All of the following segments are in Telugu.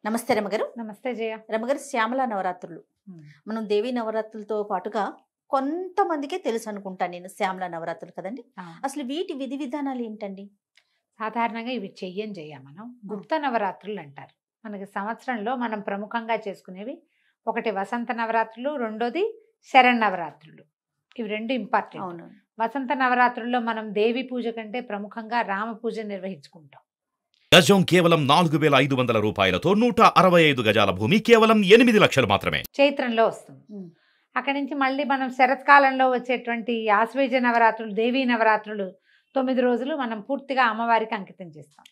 నమస్తే రమగారు. నమస్తే జయ. రమగారు, శ్యామల నవరాత్రులు మనం దేవీ నవరాత్రులతో పాటుగా కొంతమందికే తెలుసు అనుకుంటా నేను, శ్యామల నవరాత్రులు కదండి. అసలు వీటి విధి విధానాలు ఏంటండి? సాధారణంగా ఇవి చెయ్యం మనం గుప్త నవరాత్రులు అంటారు. మనకి సంవత్సరంలో మనం ప్రముఖంగా చేసుకునేవి ఒకటి వసంత నవరాత్రులు, రెండోది శరన్నవరాత్రులు. ఇవి రెండు ఇంపార్టెంట్. అవును. వసంత నవరాత్రుల్లో మనం దేవి పూజ కంటే ప్రముఖంగా రామ పూజ నిర్వహించుకుంటాం. గజం కేవలం 4,500 రూపాయలతో 165 గజాల భూమి కేవలం 8 లక్షలు మాత్రమే. చైత్రంలో వస్తుంది. అక్కడి నుంచి మళ్ళీ మనం శరత్కాలంలో వచ్చేటువంటి ఆశ్వేజ నవరాత్రులు, దేవీ నవరాత్రులు 9 రోజులు మనం పూర్తిగా అమ్మవారికి అంకితం చేస్తాం.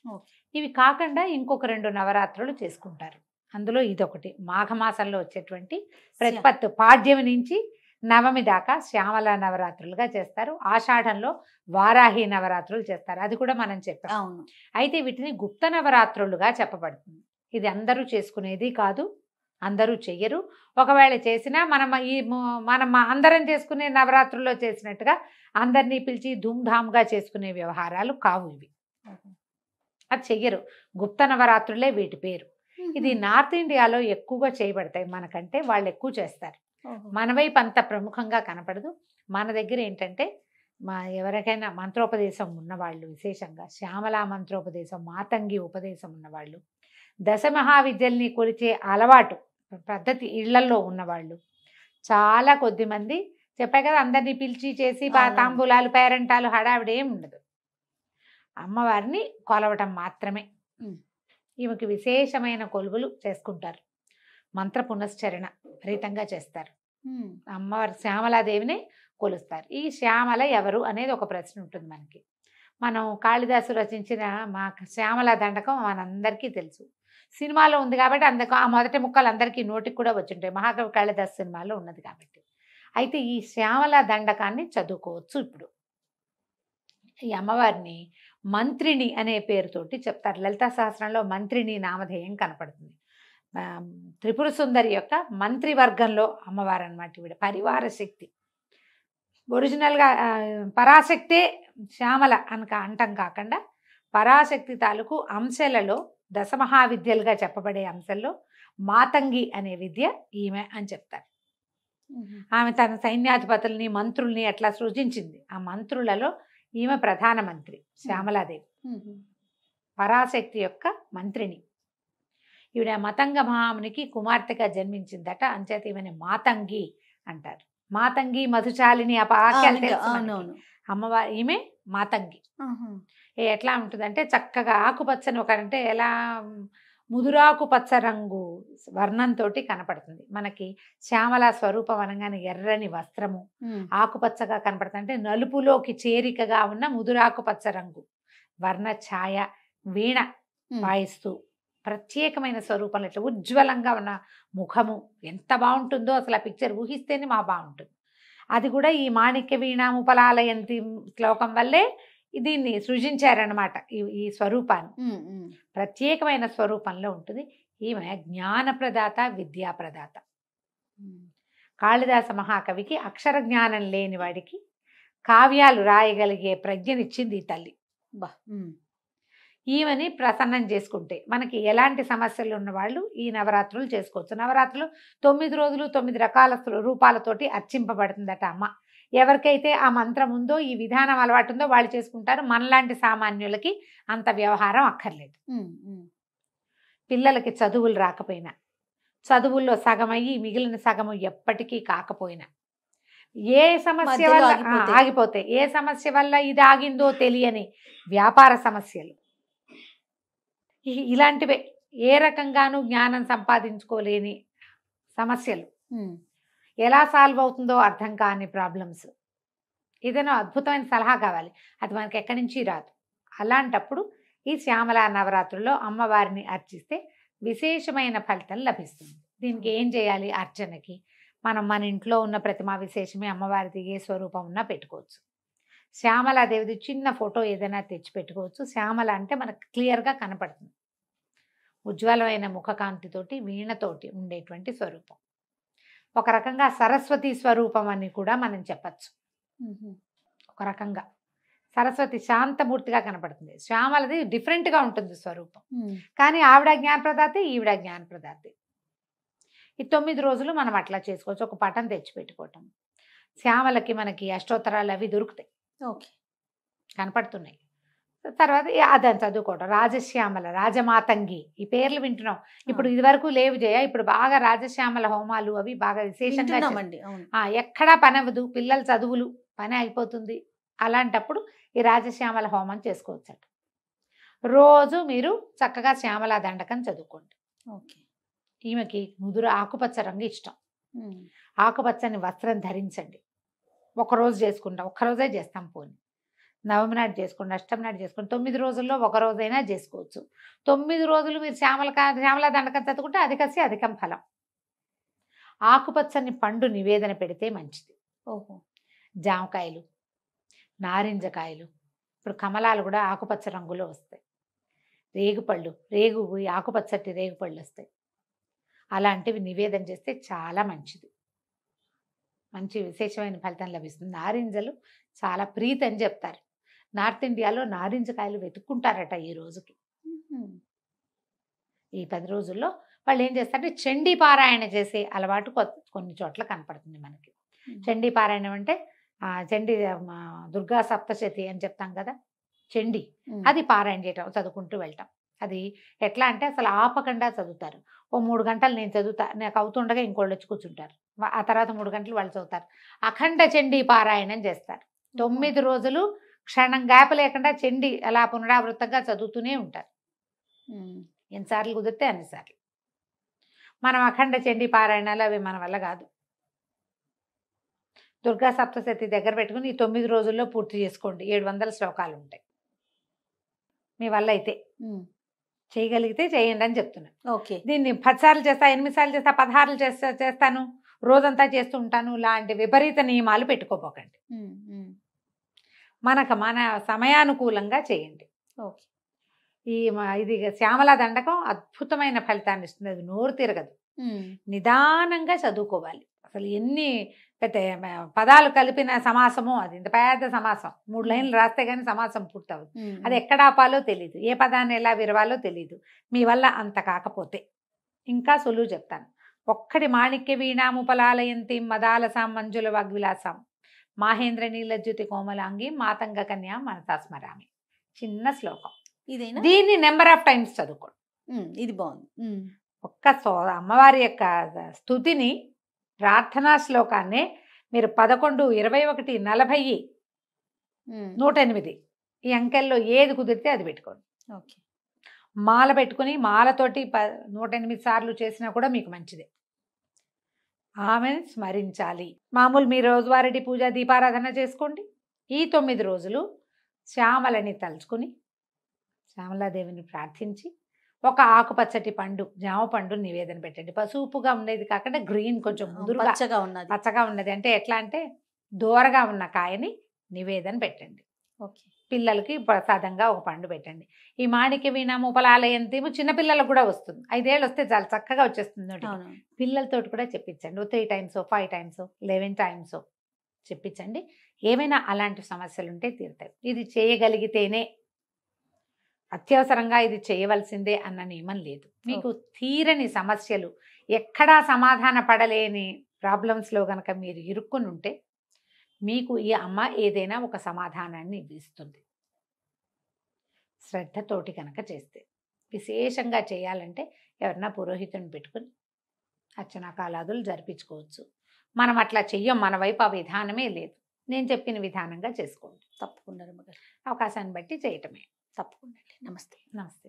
ఇవి కాకుండా ఇంకొక 2 నవరాత్రులు చేసుకుంటారు. అందులో ఇదొకటి మాఘమాసంలో వచ్చేటువంటి ప్రతిపత్తు పాడ్యమి నుంచి నవమి దాకా శ్యామల నవరాత్రులుగా చేస్తారు. ఆషాఢంలో వారాహి నవరాత్రులు చేస్తారు. అది కూడా మనం చెప్పాం. అవును. అయితే వీటిని గుప్త నవరాత్రులుగా చెప్పబడుతుంది. ఇది అందరూ చేసుకునేది కాదు, అందరూ చెయ్యరు. ఒకవేళ చేసినా మనం అందరం చేసుకునే నవరాత్రుల్లో చేసినట్టుగా అందరినీ పిలిచి ధూమ్ధామ్గా చేసుకునే వ్యవహారాలు కావు ఇవి. అది చెయ్యరు. గుప్త నవరాత్రులే వీటి పేరు. ఇది నార్త్ ఇండియాలో ఎక్కువగా చేయబడతాయి. మనకంటే వాళ్ళు ఎక్కువ చేస్తారు. మన వైపు అంత ప్రముఖంగా కనపడదు. మన దగ్గర ఏంటంటే ఎవరికైనా మంత్రోపదేశం ఉన్నవాళ్ళు, విశేషంగా శ్యామలా మంత్రోపదేశం, మాతంగి ఉపదేశం ఉన్నవాళ్ళు, దశమహావిద్యల్ని కొలిచే అలవాటు పద్ధతి ఇళ్లల్లో ఉన్నవాళ్ళు చాలా కొద్ది మంది. చెప్పా కదా, అందరినీ పిలిచి చేసి తాంబూలాలు, పేరంటాలు హడావిడేం ఉండదు. అమ్మవారిని కొలవటం మాత్రమే. ఈమెకి విశేషమైన కొలువులు చేసుకుంటారు. మంత్ర పునశ్చరణ విపరీతంగా చేస్తారు. అమ్మవారి శ్యామలాదేవిని కొలుస్తారు. ఈ శ్యామల ఎవరు అనేది ఒక ప్రశ్న ఉంటుంది మనకి. మనం కాళిదాసు రచించిన మా శ్యామల దండకం మనందరికీ తెలుసు. సినిమాలో ఉంది కాబట్టి అందుకు ఆ మొదటి ముక్కలు అందరికీ నోటికి కూడా వచ్చుంటాయి. మహాకవి కాళిదాసు సినిమాలో ఉన్నది కాబట్టి. అయితే ఈ శ్యామల దండకాన్ని చదువుకోవచ్చు. ఇప్పుడు ఈ అమ్మవారిని మంత్రిని అనే పేరుతోటి చెప్తారు. లలితా సహస్రంలో మంత్రిని నామధేయం కనపడుతుంది. త్రిపుర సుందరి యొక్క మంత్రివర్గంలో అమ్మవారు అన్నమాట. ఈవిడ పరివార శక్తి. ఒరిజినల్గా పరాశక్తే శ్యామల అంటం కాకుండా పరాశక్తి తాలూకు అంశాలలో దశమహావిద్యలుగా చెప్పబడే అంశంలో మాతంగి అనే విద్య ఈమె అని చెప్తారు. ఆమె తన సైన్యాధిపతుల్ని, మంత్రుల్ని అట్లా సృజించింది. ఆ మంత్రులలో ఈమె ప్రధానమంత్రి శ్యామలాదేవి. పరాశక్తి యొక్క మంత్రిని. ఈవిడ మతంగ మహామునికి కుమార్తెగా జన్మించిందట. అంచేత ఈమెని మాతంగి అంటారు. మాతంగి మధుచాలిని అమ్మవారి ఈమె మాతంగి. ఎట్లా ఉంటుందంటే చక్కగా ఆకుపచ్చని అంటే ఎలా ముదురాకు పచ్చ రంగు వర్ణంతో కనపడుతుంది మనకి. శ్యామల స్వరూపం అనగానే ఎర్రని వస్త్రము ఆకుపచ్చగా కనపడుతుంది. అంటే నలుపులోకి చేరికగా ఉన్న ముదురాకు పచ్చ రంగు వర్ణ ఛాయ, వీణ వాయిస్తూ ప్రత్యేకమైన స్వరూపంలో ఇట్లా ఉజ్వలంగా ఉన్న ముఖము ఎంత బాగుంటుందో అసలు ఆ పిక్చర్ ఊహిస్తేనే బాగుంటుంది. అది కూడా ఈ మాణిక్య వీణాముపలాలయంతి శ్లోకం వల్లే దీన్ని సృజించారనమాట. ఈ స్వరూపాన్ని ప్రత్యేకమైన స్వరూపంలో ఉంటుంది. ఈమె జ్ఞానప్రదాత, విద్యాప్రదాత. కాళిదాస మహాకవికి అక్షర జ్ఞానం లేని వాడికి కావ్యాలు రాయగలిగే ప్రజ్ఞనిచ్చింది ఈ తల్లి. ఈమెని ప్రసన్నం చేసుకుంటే మనకి ఎలాంటి సమస్యలు ఉన్నవాళ్ళు ఈ నవరాత్రులు చేసుకోవచ్చు. నవరాత్రులు 9 రోజులు 9 రకాల రూపాలతోటి అర్చింపబడుతుందట అమ్మ. ఎవరికైతే ఆ మంత్రం ఉందో, ఈ విధానం అలవాటు ఉందో వాళ్ళు చేసుకుంటారు. మనలాంటి సామాన్యులకి అంత వ్యవహారం అక్కర్లేదు. పిల్లలకి చదువులు రాకపోయినా, చదువుల్లో సగమయ్యి మిగిలిన సగము ఎప్పటికీ కాకపోయినా, ఏ సమస్య వల్ల ఆగిపోతే, ఏ సమస్య వల్ల ఇది ఆగిందో తెలియని వ్యాపార సమస్యలు, ఇలాంటివే ఏ రకంగానూ జ్ఞానం సంపాదించుకోలేని సమస్యలు, ఎలా సాల్వ్ అవుతుందో అర్థం కాని ప్రాబ్లమ్స్, ఏదైనా అద్భుతమైన సలహా కావాలి, అది మనకి ఎక్కడి నుంచి రాదు. అలాంటప్పుడు ఈ శ్యామల నవరాత్రుల్లో అమ్మవారిని అర్చిస్తే విశేషమైన ఫలితం లభిస్తుంది. దీనికి ఏం చేయాలి? అర్చనకి మనం మన ఇంట్లో ఉన్న ప్రతిమా విశేషమే అమ్మవారిది ఏ స్వరూపం ఉన్నా పెట్టుకోవచ్చు. శ్యామలాదేవిది చిన్న ఫోటో ఏదైనా తెచ్చి పెట్టుకోవచ్చు. శ్యామల అంటే మనకు క్లియర్గా కనపడుతుంది. ఉజ్వలమైన ముఖకాంతితోటి, వీణతోటి ఉండేటువంటి స్వరూపం. ఒక రకంగా సరస్వతి స్వరూపం అని కూడా మనం చెప్పచ్చు. ఒక రకంగా సరస్వతి శాంతమూర్తిగా కనపడుతుంది. శ్యామలది డిఫరెంట్గా ఉంటుంది స్వరూపం. కానీ ఆవిడ జ్ఞానప్రదాతే, ఈవిడ జ్ఞానప్రదాతే. ఈ 9 రోజులు మనం అట్లా చేసుకోవచ్చు. ఒక పటం తెచ్చిపెట్టుకోవటం. శ్యామలకి మనకి అష్టోత్తరాలు అవి దొరుకుతాయి, ఓకే. కనపడుతున్నాయి. తర్వాత అదని చదువుకోవటం. రాజశ్యామల, రాజమాతంగి, ఈ పేర్లు వింటున్నాం. ఇప్పుడు ఇదివరకు లేవు జయ. ఇప్పుడు బాగా రాజశ్యామల హోమాలు అవి బాగా విశేషంగా వింటున్నామండి. అవును. ఎక్కడా పని అవ్వదు, పిల్లల చదువులు పని అయిపోతుంది. అలాంటప్పుడు ఈ రాజశ్యామల హోమం చేసుకోవచ్చట. రోజు మీరు చక్కగా శ్యామలా దండకం చదువుకోండి. ఓకే. ఈమెకి ముదురు ఆకుపచ్చ రంగు ఇష్టం. ఆకుపచ్చని వస్త్రం ధరించండి. ఒకరోజు చేసుకుంటాం, ఒక్కరోజే చేస్తాం. పోనీ నవమి నాడు చేసుకోండి, అష్టమి నాడు చేసుకోండి. 9 రోజుల్లో ఒక రోజైనా చేసుకోవచ్చు. 9 రోజులు మీరు శ్యామలా దండకం చదువుకుంటే అధికసి అధికం ఫలం. ఆకుపచ్చని పండు నివేదన పెడితే మంచిది. ఓహో. జామకాయలు, నారింజకాయలు, ఇప్పుడు కమలాలు కూడా ఆకుపచ్చ రంగులో వస్తాయి. రేగుపళ్ళు, ఆకుపచ్చటి రేగుపళ్ళు వస్తాయి. అలాంటివి నివేదన చేస్తే చాలా మంచిది, మంచి విశేషమైన ఫలితం లభిస్తుంది. నారింజలు చాలా ప్రీతి అని చెప్తారు. నార్త్ ఇండియాలో నారింజకాయలు వెతుక్కుంటారట ఈ రోజుకి. ఈ 10 రోజుల్లో వాళ్ళు ఏం చేస్తారంటే చండీ పారాయణ చేసే అలవాటు కొన్ని చోట్ల కనపడుతుంది మనకి. చండీ పారాయణం అంటే చండీ దుర్గా సప్తశతి అని చెప్తాం కదా, చండీ, అది పారాయణ చేయటం, చదువుకుంటూ వెళ్ళటం. అది ఎట్లా అంటే అసలు ఆపకుండా చదువుతారు. ఓ 3 గంటలు నేను చదువుతా, నాకు అవుతుండగా ఇంకోళ్ళు వచ్చి కూర్చుంటారు. ఆ తర్వాత 3 గంటలు వాళ్ళు చదువుతారు. అఖండ చండీ పారాయణం చేస్తారు. 9 రోజులు క్షణం గ్యాప్ లేకుండా చండీ అలా పునరావృతంగా చదువుతూనే ఉంటారు. ఎన్నిసార్లు కుదిరితే అన్నిసార్లు. మనం అఖండ చండీ పారాయణాలు అవి మన వల్ల కాదు. దుర్గా సప్తశతి దగ్గర పెట్టుకుని ఈ 9 రోజుల్లో పూర్తి చేసుకోండి. 700 శ్లోకాలు ఉంటాయి. మీ వల్ల అయితే చేయగలిగితే చేయండి అని చెప్తున్నాను. ఓకే. దీన్ని 10 సార్లు చేస్తా, 8 సార్లు చేస్తా, 16 చేస్తాను, రోజంతా చేస్తూ ఉంటాను, లాంటి విపరీత నియమాలు పెట్టుకోపోకండి. మన సమయానుకూలంగా చేయండి. ఓకే. ఇది శ్యామలా దండకం అద్భుతమైన ఫలితాన్ని ఇస్తుంది. అది నోరు తిరగదు. నిదానంగా చదువుకోవాలి. అసలు ఎన్ని పెద్ద పదాలు కలిపిన సమాసమో, అది ఇంత పెద్ద సమాసం. 3 లైన్లు రాస్తే కానీ సమాసం పూర్తవుతుంది. అది ఎక్కడ ఆపాలో తెలీదు, ఏ పదాన్ని ఎలా విరవాలో తెలీదు. మీ వల్ల అంత కాకపోతే ఇంకా సులువు చెప్తాను. ఒక్కడి మాణిక్య వీణాముపలాలయంతి మదాలసాం మంజుల వాగ్విలాసాం మాహేంద్ర నీలజ్యుతి కోమలాంగి మాతంగ కన్యా మనసా స్మరామి. చిన్న శ్లోకం. ఇదేనా? దీన్ని నెంబర్ ఆఫ్ టైమ్స్ చదువుకోండి. ఇది బాగుంది. అమ్మవారి యొక్క స్తుతిని, ప్రార్థనా శ్లోకాన్ని మీరు 11, 21, 40, 108 ఈ అంకెల్లో ఏది కుదిరితే అది పెట్టుకోండి. ఓకే. మాల పెట్టుకుని మాలతోటి 108 సార్లు చేసినా కూడా మీకు మంచిదే. ఆమెను స్మరించాలి. మామూలు మీ రోజువారీ పూజ దీపారాధన చేసుకోండి. ఈ 9 రోజులు శ్యామలని తలుచుకుని శ్యామలాదేవిని ప్రార్థించి ఒక ఆకుపచ్చటి పండు, జామ పండు నివేదన పెట్టండి. పసుపుగా ఉండేది కాకుండా గ్రీన్, కొంచెం ముదురుగా పచ్చగా ఉన్నది. అంటే ఎట్లా అంటే దూరగా ఉన్న కాయని నివేదన పెట్టండి. ఓకే. పిల్లలకి ప్రసాదంగా ఒక పండు పెట్టండి. ఈ మాణిక్య వీణాము ఉపలాలయంతేమో చిన్నపిల్లలకు కూడా వస్తుంది. 5 ఏళ్ళు వస్తే చాలా చక్కగా వచ్చేస్తుంది. పిల్లలతో కూడా చెప్పించండి. 3 టైమ్స్ 5 టైమ్స్ 11 టైమ్స్ చెప్పించండి. ఏమైనా అలాంటి సమస్యలు ఉంటే తీరుతాయి. ఇది చేయగలిగితేనే, అత్యవసరంగా ఇది చేయవలసిందే అన్న నియమం లేదు. మీకు తీరని సమస్యలు, ఎక్కడా సమాధాన పడలేని ప్రాబ్లమ్స్లో కనుక మీరు ఇరుక్కుని ఉంటే మీకు ఈ అమ్మ ఏదైనా ఒక సమాధానాన్ని ఇస్తుంది, శ్రద్ధతోటి కనుక చేస్తే. విశేషంగా చేయాలంటే ఎవరన్నా పురోహితుని పెట్టుకుని అర్చనా కాలాదులు జరిపించుకోవచ్చు. మనం అట్లా చెయ్యం, మన వైపు ఆ విధానమే లేదు. నేను చెప్పిన విధానంగా చేసుకోండి. తప్పకుండా అవకాశాన్ని బట్టి చేయటమే. తప్పకుండా. నమస్తే. నమస్తే.